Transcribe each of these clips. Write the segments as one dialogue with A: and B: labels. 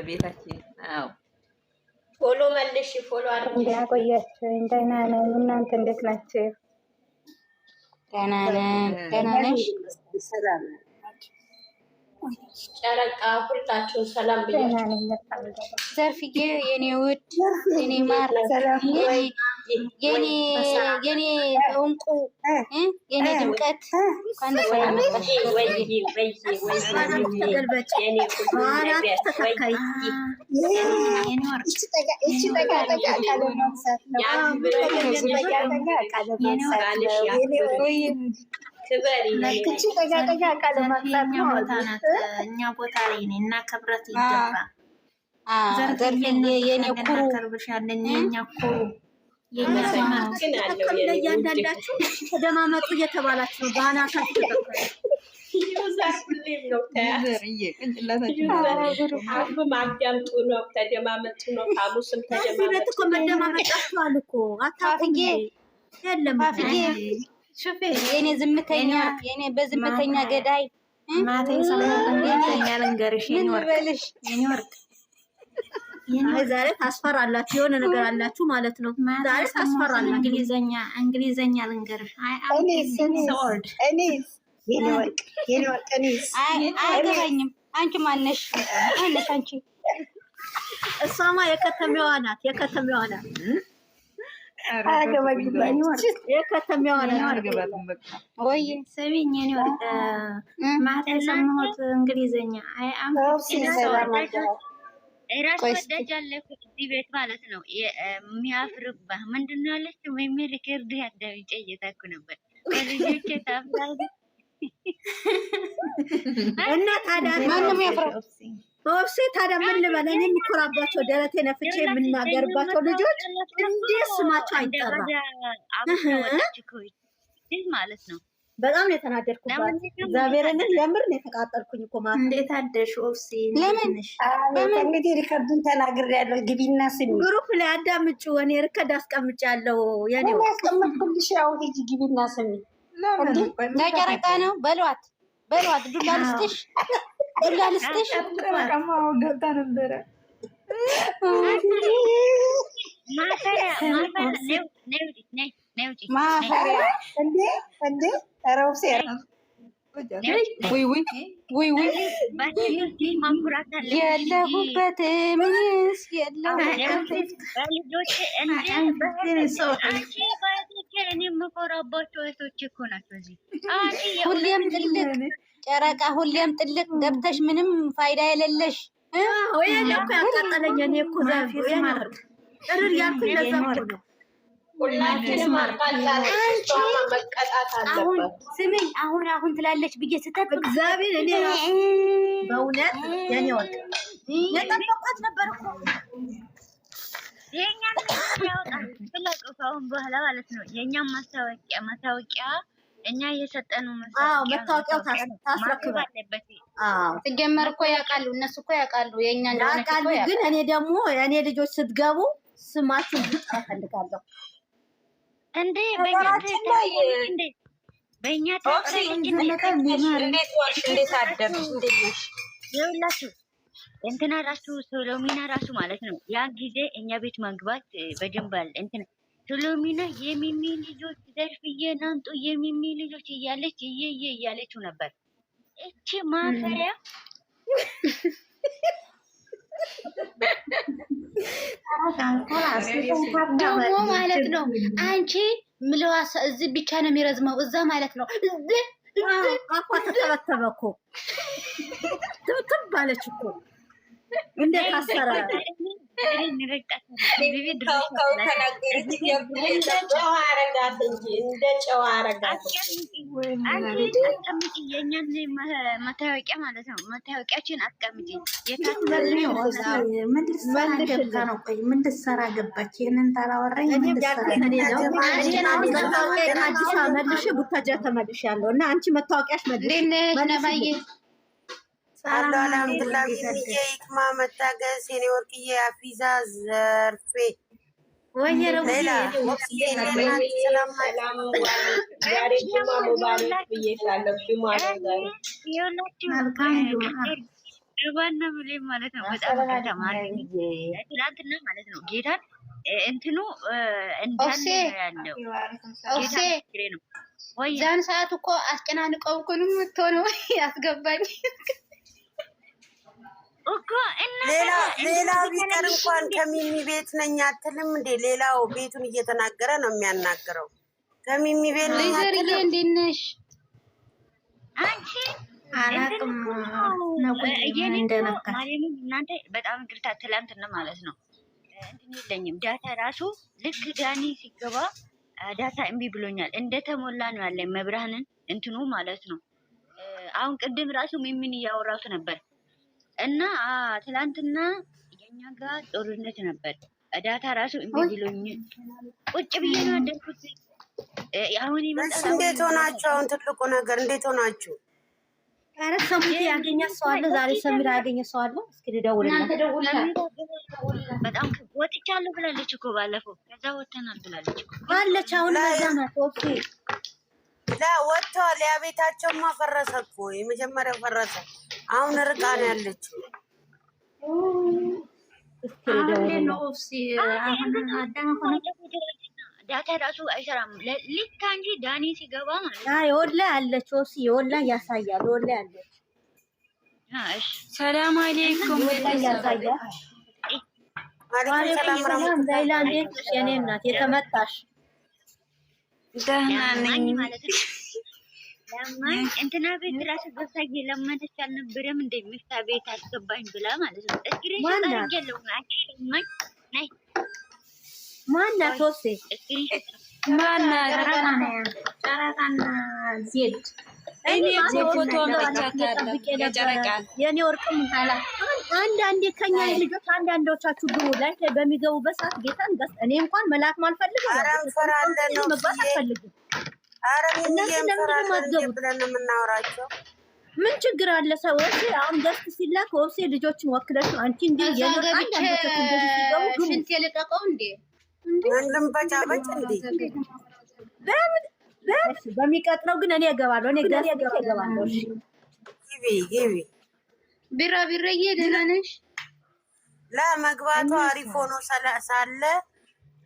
A: ቤታችን። አዎ
B: ፎሎ መልሽ፣ ፎሎ አድርጊ።
C: እንዳቆያችሁ ደህና ነኝ። እናንተ እንዴት ናችሁ?
D: ደህና ነን። ደህና ነሽ?
B: ሰላም ጨረቃ ሁላችሁን ሰላም ብያችሁ።
D: ዘርፍዬ የኔ ውድ የኔ ማር የኔ እንቁ የኔ ድምቀት እንኳን ሰላም መጣሽ።
C: እኛ ቦታ ላይ ነኝ እና ክብረት ይገባ
D: የኔ ኩሩ
C: ከርብሻለኝ የኛ ኩሩ እያንዳንዳችሁ ተደማመጡ እየተባላችሁ ነው። በአናታችሁ
B: ማዳምጡ ነው፣ ተደማመጡ ነው። ሐሙስም ተደማመጡ
C: እኮ መደማመጣችኋል እኮ አታውቁም። የለም
D: የኔ ዝምተኛ የኔ በዝምተኛ ገዳይ
C: ማተኝ ሰምተኛ ልንገርሽ የኔ ወርቅ ዛሬ ታስፈራላችሁ። የሆነ ነገር አላችሁ ማለት ነው። ዛሬ ታስፈራላችሁ። እንግሊዘኛ ልንገርሽ
D: አይገባኝም። አንቺ ማነሽ? አንቺ
C: እሷማ የከተማዋ ናት። የከተማዋ ወይ ሰሚኝ የኔ ወርቅ ማታ የሰማሁት እንግሊዘኛ
E: ራስ ወዳጅ አለ እዚህ ቤት ማለት ነው። የሚያፍርባ ምንድን ነው ያለችው? ወይም ሪከርድ ያዳምጬ እየታኩ ነበር ልጆቼ ታፍራሉ
C: እና ታዲያ
D: ማንም ያፍራል።
C: ኦፍሴ ታዲያ ምን ልበል? እኔ የሚኮራባቸው ደረቴ ነፍቼ የምናገርባቸው ልጆች እንዴት ስማቸው አይጠራም
E: ማለት ነው።
C: በጣም ነው የተናደድኩባት። እግዚአብሔርን የምር ነው የተቃጠልኩኝ እኮ ማለት። እንዴት አደርሽ ኦፍሴ?
D: ለምን
F: እንግዲህ ሪከርዱን ተናግሬያለሁ። ግቢና ስሚ፣
C: ግሩፕ ላይ አዳምጪ። እኔ ሪከርድ አስቀምጫለሁ። የኔ
F: አስቀምጥኩልሽ። ያው ሂጂ ግቢና ስሚ።
D: ጨረቃ ነው በሏት፣ ዱላ ልስጥሽ
A: ገብታ ነበረ
D: የለሁበት ምንስ
E: የምኮራባቸው እህቶች እኮ ናቸው። እዚህ
D: ሁሌም ጥልቅ ጨረቃ፣ ሁሌም ጥልቅ ገብተሽ ምንም ፋይዳ የሌለሽ
C: ወይ እኮ ያቃጠለኝ። እኔ እኮ ጥርር ያልኩኝ ለዛ ነው።
B: ሁላችንም መቀጣት አለበት።
D: ስሚኝ አሁን ትላለች ብዬ ስጠብቅ
C: እግዚአብሔር እኔ በእውነት የኔ ወርቅ የጠበቋት ነበር እኮ
E: የኛን ያወጣል ስለቀው ከአሁን በኋላ ማለት ነው። የኛን ማስታወቂያ እኛ የሰጠነው
C: መታወቂያው ታስረክባል።
D: ሲጀመር እኮ ያውቃሉ፣ እነሱ እኮ ያውቃሉ የኛ
C: ያውቃሉ። ግን እኔ ደግሞ የእኔ ልጆች ስትገቡ ስማችሁን ልጠራ እፈልጋለሁ።
E: እንዴ በእኛ
A: እንዴት አደርሽ? እንዴት ነሽ?
E: ይኸውላችሁ እንትና ራሱ ሶሎሚና ራሱ ማለት ነው ያ ጊዜ እኛ ቤት መግባት በጀንባል እንትና ሶሎሚና የሚሚ ልጆች ዘርፍዬ ናንጡ የሚሚ ልጆች እያለች እያለችው ነበር። እቺ ማፈሪያ
D: ደግሞ ማለት ነው አንቺ ምለዋ እዚህ ብቻ ነው የሚረዝመው እዛ ማለት ነው።
C: አፏ ተተበተበ እኮ ትብትብ አለች እኮ እንደ ታሰረ
B: እንደ ጨዋ አረጋት።
E: የእኛን መታወቂያ ማለት ነው። መታወቂያችን አስቀምጪ።
F: ምን ልትሰራ ገባች? ይህንን ታላወራኝ
C: አዲስ አበባ መልሼ ቡታጅራ ተመልሻለሁ እና አንቺ መታወቂያሽ መልሼ
F: አልሐምዱሊላህ ይክማ መታገስ የኔ ወርቅዬ አፊዛ ዘርፌ
B: ሌላ ዛሬ ጁማ ሙባረክ ብዬሻለሁ። ጁማ
E: ገባና ብሌም ማለት ነው። በጣም ከተማሪ ትላንትና ማለት ነው ጌታን እንትኑ እንዳለ ያለው ኦሴ ነው ወይ ዛን ሰዓት እኮ አስጨናንቀው እኮ ነው የምትሆነው ያስገባኝ እኮ እና
F: ሌላው ቢቀር እንኳን ከሚሚ ቤት ነኝ አትልም እንዴ? ሌላው ቤቱን እየተናገረ ነው የሚያናግረው። ከሚሚ ቤት ነኝ አትልም እንዴ?
E: ነሽ አንቺ አላቅም ነው እንደነካ ማለትም እናንተ በጣም ግርታ ትላንትና ማለት ነው እንትን የለኝም ዳታ ራሱ ልክ ዳኒ ሲገባ ዳታ እምቢ ብሎኛል እንደተሞላ ነው ያለኝ መብራህንን እንትኑ ማለት ነው። አሁን ቅድም ራሱ ሚሚን እያወራሁት ነበር እና ትላንትና የኛ ጋር ጦርነት ነበር ዳታ ራሱ እምቢ ብሎኝ ቁጭ ብዬ ነው አደረኩት። አሁን ይመጣል
F: እንዴት ሆናችሁ? አሁን ትልቁ ነገር እንዴት ሆናችሁ?
C: አረ ሰሙት ያገኘ ሰው አለ ዛሬ ሰሚራ ያገኘ ሰው አለ። እስኪ ደውልልኝ
E: በጣም ወጥቻለሁ ብላለች እኮ ባለፈው ከዛ ወተናል ብላለች እኮ
C: አለች። አሁን ማዛና ኦኬ
F: ወጥቷል። ያ ቤታቸውማ ፈረሰ እኮ የመጀመሪያው ፈረሰ። አሁን ርቃ ነው ያለችው።
C: እስኪ ደውልልኝ አሁን አዳማ ሆነ
E: ዳታ ራሱ አይሰራም። ልክ አንጂ ዳኒ ሲገባ ማለት
C: አይ ወላ አለች ኦሲ ወላ ያሳያል። ወላ አለች።
E: እሺ
A: ሰላም አለይኩም
C: ወላ ያሳያል። ሰላም ሰላም ዛይላንዴ የኔ እናት የተመታሽ
A: ደህና ነኝ
E: ማለት ነው። ለማን እንትና ቤት ራሱ በሳጊ ለማንተች አልነበረም እንደሚፍታ ቤት አስገባኝ ብላ ማለት ነው። እስኪ ረጅም ማን ናይ
C: ማናት ኦሲ
A: ጨረቃና ዜድ እኔ ፎቶ አመቻታለሁ የጨረቃ
C: የኔ ወርቅም አንዳንዴ ከኛ ልጆች አንዳንዶቻችሁ ግቡ ላይ በሚገቡበት ሰዓት ጌታን ገስ እኔ እንኳን መላክ ማልፈልግ መግባት አልፈልግም።
F: ብለን የምናወራቸው
C: ምን ችግር አለ? ሰዎች አሁን ገስት ሲላክ ወብሴ ልጆችን ወክለሽ አንቺ እንዴ የለቃንዳንዶቻችሁ እንደዚህ ሲገቡ ግቡ
D: ሽንት የለቀቀው እንዴ
F: ወንድም በጫበጭ እንዴ
C: በሚቀጥለው ግን እኔ እገባለሁ። እኔ ገና እገባለሁ። እሺ
F: ግቢ
D: ቢራ ቢራዬ ደህና ነሽ?
F: ለመግባቱ አሪፍ ሆኖ ሳለ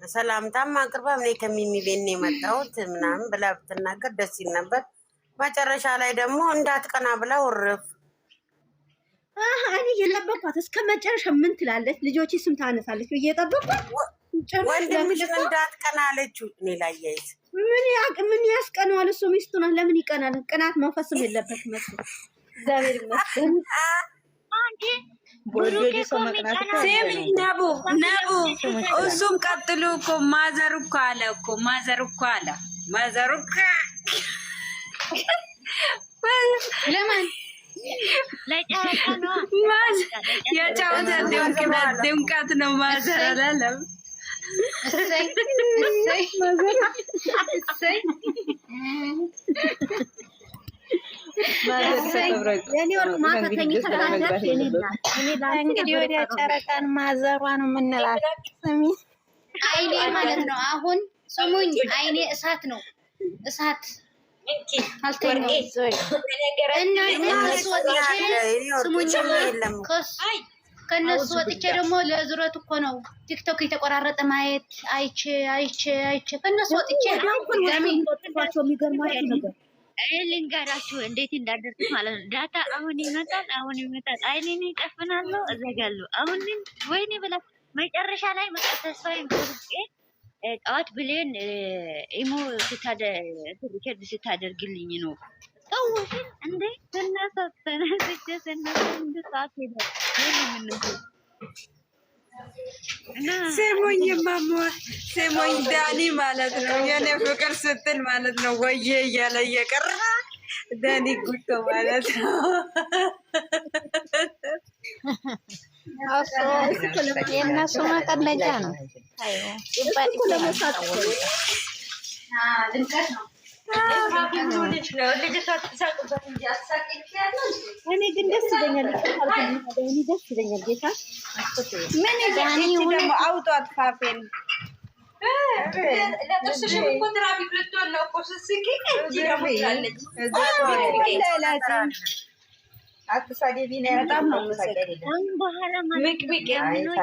F: ሰላምታም አቅርባ እኔ ከሚሚ ቤት ነው የመጣሁት ምናምን ብላ ብትናገር ደስ ይል ነበር። መጨረሻ ላይ ደግሞ እንዳትቀና ብላ ወረፍ
C: እኔ እየጠበኳት እስከ መጨረሻ ምን ትላለች? ልጆች ስም ታነሳለች ብዬ እየጠበኳት
F: ወንድምሽን እንዳትቀና አለችው። እኔ ላይ ያይዝ
C: ምን ያስቀነዋል? እሱ ሚስቱ ናት። ለምን ይቀናል? ቅናት መንፈስም የለበት መስሎ እግዚአብሔር ይመስገን።
A: ነቡ እሱም ቀጥሉ እኮ ማዘር እኮ አለ እኮ ማዘር እኮ
D: ለማን
E: ለጨረቃ ነው
A: የጫወታ ድምቀት ነው ማዘር አላለም።
D: እሰይ
C: የኔ ወርቅ ማታ ተኝተሽ የኔ እናት
B: እንግዲህ ወዲያ ጨረቃን ማዘሯን የምንላት ስሚ
D: አይኔ ማለት ነው። አሁን ስሙኝ፣ አይኔ እሳት ነው እሳት አልተኛም። ከነሱ ወጥቼ ደግሞ ለዙረት እኮ ነው ቲክቶክ የተቆራረጠ ማየት አይቼ ከነሱ ወጥቼ
C: የሚገርማችሁ ነገር
E: ልንገራችሁ እንዴት እንዳደርኩት ማለት ነው። ዳታ አሁን ይመጣል። አይኔን ይጠፍናለሁ፣ እዘጋለሁ። አሁን ወይኔ ብላ መጨረሻ ላይ መጣ ተስፋዬ ቆርጬ ጠዋት ብሌን ኢሞ ስታደርግልኝ ነው ሰውሽን እንዴ ተነሳተነ ሰዓት ሄደ።
A: ስሙኝ ማሞ ስሙኝ ዳኒ ማለት ነው የኔ ፍቅር ስትል ማለት ነው ወዬ እያለ እየቀራ ዳኒ ጉቶ ማለት ነው።
B: የእነሱ መቀለጃ ነው።
C: እኔ ግን ደስ ይለኛል። ደስ ይለኛል። ጌታ
A: ምን ደግሞ አውጧት ፋፌን አትሳደቢ ነው በጣም ነው መሰለኝ።
E: በኋላ ማለት ነው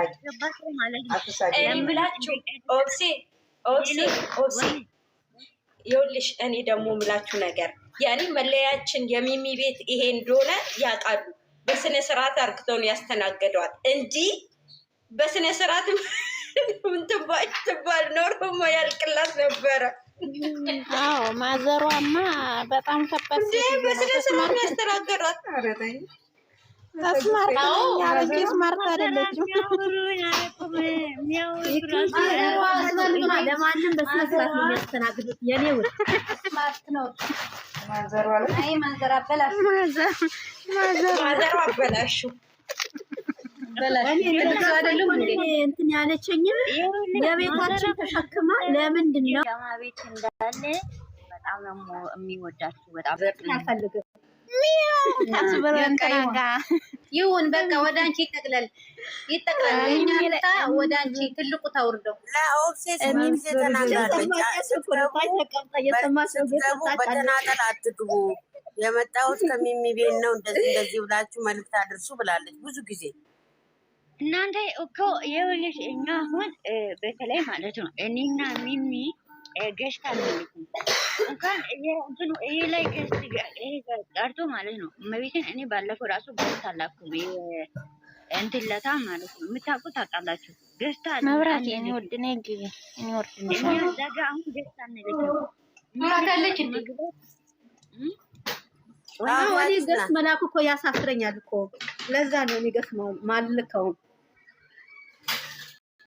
G: እምላችሁ ኦክሲ ይኸውልሽ፣ እኔ ደግሞ ምላችሁ ነገር ያኔ መለያችን የሚሚ ቤት ይሄ እንደሆነ ያውቃሉ። በስነ ስርዓት አርግተው ነው ያስተናገዷት እንጂ በስነ ስርዓት ትባል ኖሮማ ያልቅላት ነበረ።
B: አዎ ማዘሯማ በጣም ከባድ
G: በስነ ስርዓት ያስተናገዷት።
B: ስማርት ስማርት አይደለችም።
C: ለማንም በስነ ስርዓት ነው የሚያስተናግዱት። የኔ ውድ
D: ስማርት ነው።
A: ማዘሯ
D: አይ ማዘር አበላሽ
G: ማዘሯ አበላሹ
C: እንትን ያለችኝም የቤታችን ተሸክማ ለምንድን ነው
E: ቤት እንዳለ በጣም ነው የሚወዳችሁ። በጣም
C: አልፈልግም
D: ይሁን በቃ ወደ አንቺ ይጠቅለል እኛታ ወደ አንቺ ትልቁ ታውርደው
F: ለኦብሴስ ተናግራለች። በተናጠል አትግቡ፣ የመጣሁት ከሚሚ ቤት ነው፣ እንደዚህ ብላችሁ መልዕክት አድርሱ ብላለች ብዙ ጊዜ።
E: እናንተ እኮ ይኸውልሽ እኛ አሁን በተለይ ማለት ነው እኔና ሚሚ ገዝታ ማለት ነው እንኳን ይሄ ላይ ቀርቶ ማለት ነው እመቤቴን እኔ ባለፈው ራሱ ገዝታ አላኩም እንትን ለታ ማለት ነው የምታውቁ ታውቃላችሁ። ገዝታ
B: መብራት እኔ ወድ ነኝ ግቢ እኔ ወርድ
E: እኛ ዛጋ አሁን ገዝታ ነው
D: ማታለች እንዴ
C: ወኔ ገስ መላኩ እኮ ያሳፍረኛል እኮ ለዛ ነው የሚገስመው ማልከው